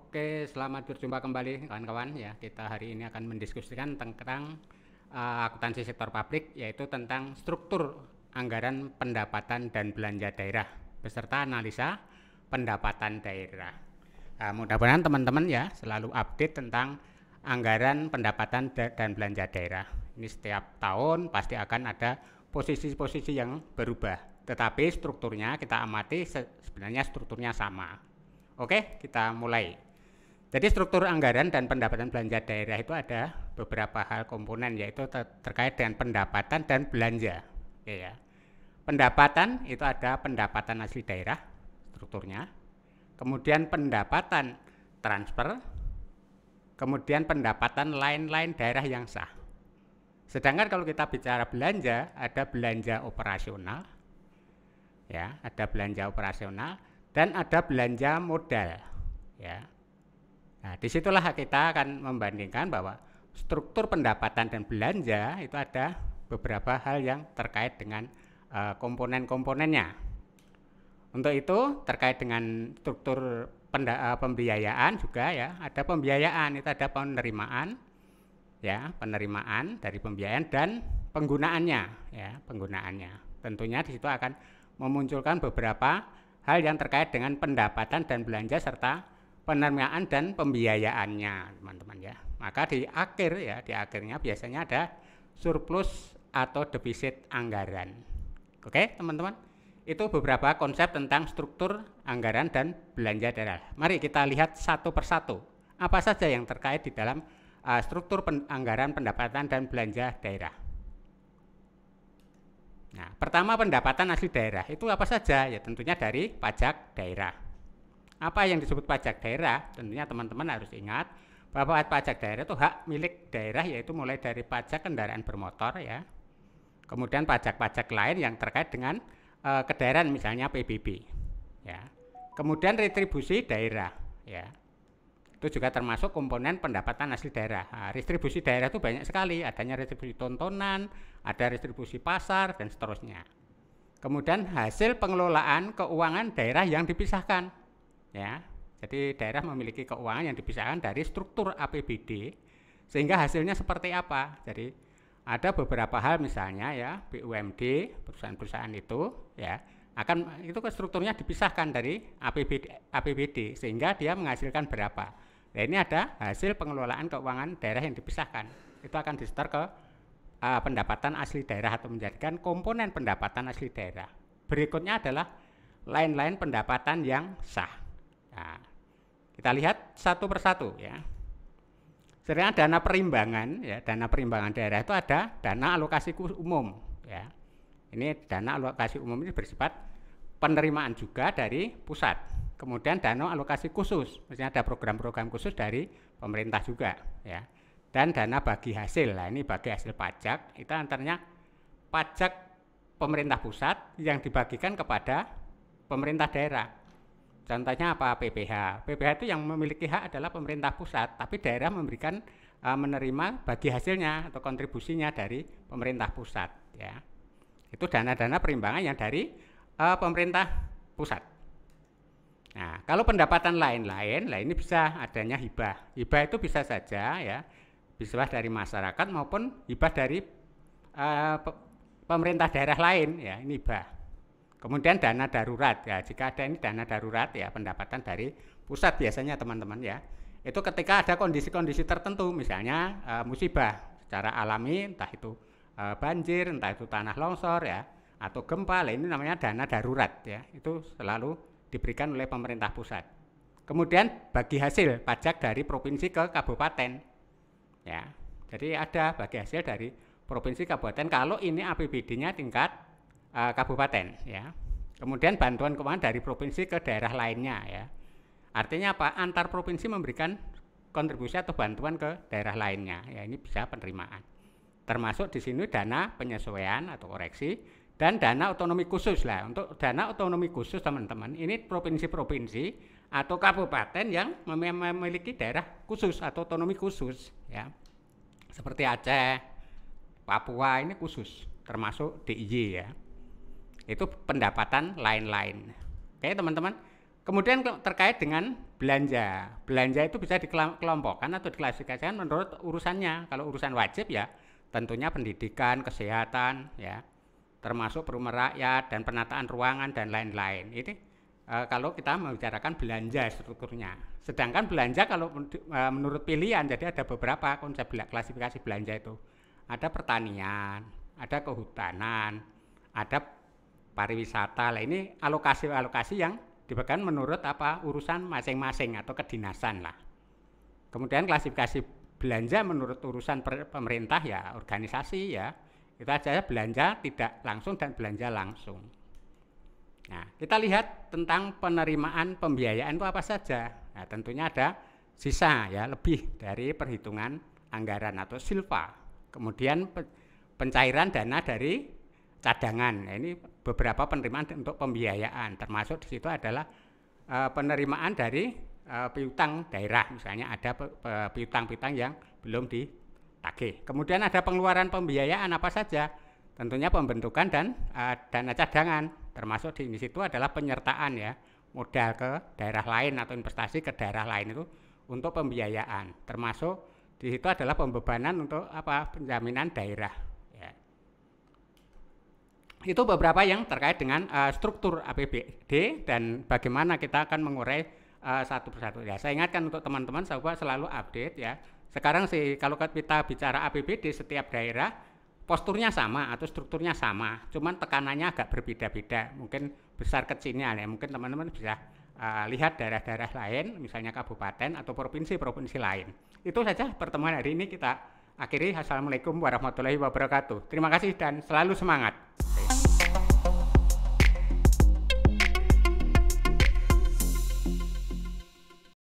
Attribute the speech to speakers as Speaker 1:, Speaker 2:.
Speaker 1: Oke, selamat berjumpa kembali kawan-kawan ya. Kita hari ini akan mendiskusikan tentang akuntansi sektor publik, yaitu tentang struktur anggaran pendapatan dan belanja daerah beserta analisa pendapatan daerah. Mudah-mudahan teman-teman ya selalu update tentang anggaran pendapatan dan belanja daerah. Ini setiap tahun pasti akan ada posisi-posisi yang berubah, tetapi strukturnya kita amati sebenarnya strukturnya sama. Oke, kita mulai. Jadi struktur anggaran dan pendapatan belanja daerah itu ada beberapa hal komponen, yaitu terkait dengan pendapatan dan belanja. Oke ya. Pendapatan itu ada pendapatan asli daerah strukturnya, kemudian pendapatan transfer, kemudian pendapatan lain-lain daerah yang sah. Sedangkan kalau kita bicara belanja, ada belanja operasional, ya, ada belanja operasional dan ada belanja modal, ya. Nah, disitulah kita akan membandingkan bahwa struktur pendapatan dan belanja itu ada beberapa hal yang terkait dengan komponen-komponennya. Untuk itu terkait dengan struktur pembiayaan juga ya, ada pembiayaan itu ada penerimaan, ya, penerimaan dari pembiayaan dan penggunaannya, ya, penggunaannya. Tentunya di situ akan memunculkan beberapa hal yang terkait dengan pendapatan dan belanja serta penerimaan dan pembiayaannya, teman-teman ya. Maka di akhir ya, di akhirnya biasanya ada surplus atau defisit anggaran. Oke, teman-teman. Itu beberapa konsep tentang struktur anggaran dan belanja daerah. Mari kita lihat satu persatu. Apa saja yang terkait di dalam struktur anggaran pendapatan dan belanja daerah. Nah, pertama pendapatan asli daerah. Itu apa saja? Ya tentunya dari pajak daerah. Apa yang disebut pajak daerah? Tentunya teman-teman harus ingat bahwa pajak daerah itu hak milik daerah, yaitu mulai dari pajak kendaraan bermotor ya. Kemudian pajak-pajak lain yang terkait dengan kedaerahan, misalnya PBB ya. Kemudian retribusi daerah ya. Itu juga termasuk komponen pendapatan asli daerah. Nah, retribusi daerah itu banyak sekali, adanya retribusi tontonan, ada retribusi pasar dan seterusnya. Kemudian hasil pengelolaan keuangan daerah yang dipisahkan. Ya, jadi daerah memiliki keuangan yang dipisahkan dari struktur APBD, sehingga hasilnya seperti apa. Jadi ada beberapa hal, misalnya ya BUMD, perusahaan-perusahaan itu ya akan itu strukturnya dipisahkan dari APBD sehingga dia menghasilkan berapa. Nah, ini ada hasil pengelolaan keuangan daerah yang dipisahkan. Itu akan disetor ke pendapatan asli daerah atau menjadikan komponen pendapatan asli daerah. Berikutnya adalah lain-lain pendapatan yang sah. Nah, kita lihat satu persatu ya. Sebenarnya dana perimbangan ya, dana perimbangan daerah itu ada dana alokasi umum ya. Ini dana alokasi umum ini bersifat penerimaan juga dari pusat. Kemudian dana alokasi khusus, misalnya ada program-program khusus dari pemerintah juga ya. Dan dana bagi hasil. Nah, ini bagi hasil pajak itu antaranya pajak pemerintah pusat yang dibagikan kepada pemerintah daerah. Contohnya apa? PPH. PPH itu yang memiliki hak adalah pemerintah pusat, tapi daerah memberikan menerima bagi hasilnya atau kontribusinya dari pemerintah pusat ya. Itu dana-dana perimbangan yang dari pemerintah pusat. Nah, kalau pendapatan lain-lain, ini bisa adanya hibah. Hibah itu bisa saja ya, bisa dari masyarakat maupun hibah dari pemerintah daerah lain ya, ini hibah. Kemudian dana darurat ya, jika ada ini dana darurat ya, pendapatan dari pusat biasanya teman-teman ya. Itu ketika ada kondisi-kondisi tertentu, misalnya musibah secara alami, entah itu banjir, entah itu tanah longsor ya, atau gempa, ini namanya dana darurat ya. Itu selalu diberikan oleh pemerintah pusat. Kemudian bagi hasil pajak dari provinsi ke kabupaten ya. Jadi ada bagi hasil dari provinsi kabupaten kalau ini APBD-nya tingkat kabupaten ya. Kemudian bantuan keuangan dari provinsi ke daerah lainnya ya. Artinya apa? Antar provinsi memberikan kontribusi atau bantuan ke daerah lainnya ya, ini bisa penerimaan. Termasuk di sini dana penyesuaian atau koreksi dan dana otonomi khusus lah. Untuk dana otonomi khusus teman-teman, ini provinsi-provinsi atau kabupaten yang memiliki daerah khusus atau otonomi khusus ya. Seperti Aceh, Papua, ini khusus, termasuk DIY ya. Itu pendapatan lain-lain. Oke teman-teman, Kemudian terkait dengan belanja. Belanja itu bisa dikelompokkan atau diklasifikasikan menurut urusannya. Kalau urusan wajib ya tentunya pendidikan, kesehatan, ya, termasuk perumahan rakyat dan penataan ruangan dan lain-lain. Ini kalau kita membicarakan belanja strukturnya. Sedangkan belanja kalau menurut pilihan, jadi ada beberapa konsep klasifikasi belanja itu. Ada pertanian, ada kehutanan, ada pariwisata. Lah ini alokasi-alokasi yang dibagikan menurut urusan masing-masing atau kedinasan lah. Kemudian klasifikasi belanja menurut urusan pemerintah ya organisasi ya. Itu aja belanja tidak langsung dan belanja langsung. Nah, kita lihat tentang penerimaan pembiayaan itu apa saja. Nah, tentunya ada sisa ya, lebih dari perhitungan anggaran atau silpa. Kemudian pencairan dana dari cadangan. Nah, ini beberapa penerimaan untuk pembiayaan, termasuk di situ adalah penerimaan dari piutang daerah, misalnya ada piutang-piutang yang belum ditagih. Kemudian ada pengeluaran pembiayaan apa saja, tentunya pembentukan dan dana cadangan, termasuk di situ adalah penyertaan ya modal ke daerah lain atau investasi ke daerah lain itu untuk pembiayaan, termasuk di situ adalah pembebanan untuk penjaminan daerah. Itu beberapa yang terkait dengan struktur APBD dan bagaimana kita akan mengurai satu persatu. Ya, saya ingatkan untuk teman-teman coba selalu update ya. Sekarang sih kalau kita bicara APBD setiap daerah posturnya sama atau strukturnya sama, cuman tekanannya agak berbeda-beda. Mungkin besar kecilnya ya. Mungkin teman-teman bisa lihat daerah-daerah lain, misalnya kabupaten atau provinsi-provinsi lain. Itu saja pertemuan hari ini kita akhiri. Assalamualaikum warahmatullahi wabarakatuh. Terima kasih dan selalu semangat.